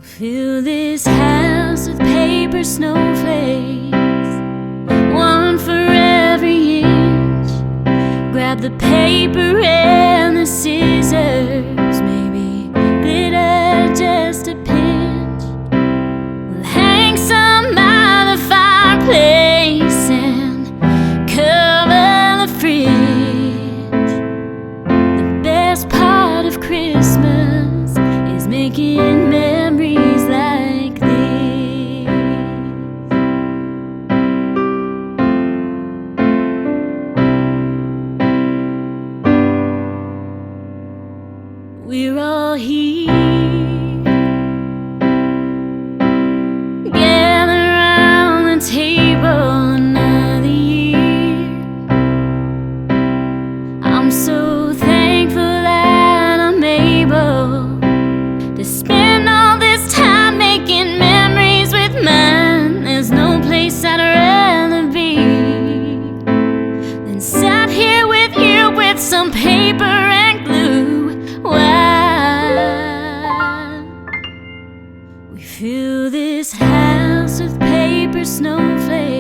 Fill this house with paper snowflakes, one for every inch. Grab the paper and the scissors, maybe glitter just a pinch. We'll hang some by the fireplace and cover the fridge. The best part of Christmas is making memories like this. We're all here, gather around the table another year. I'm so thankful that I'm able to spend all this time making memories with mine. There's no place I'd rather be than sat here with you with some paper and glue. Why? We fill this house with paper snowflakes,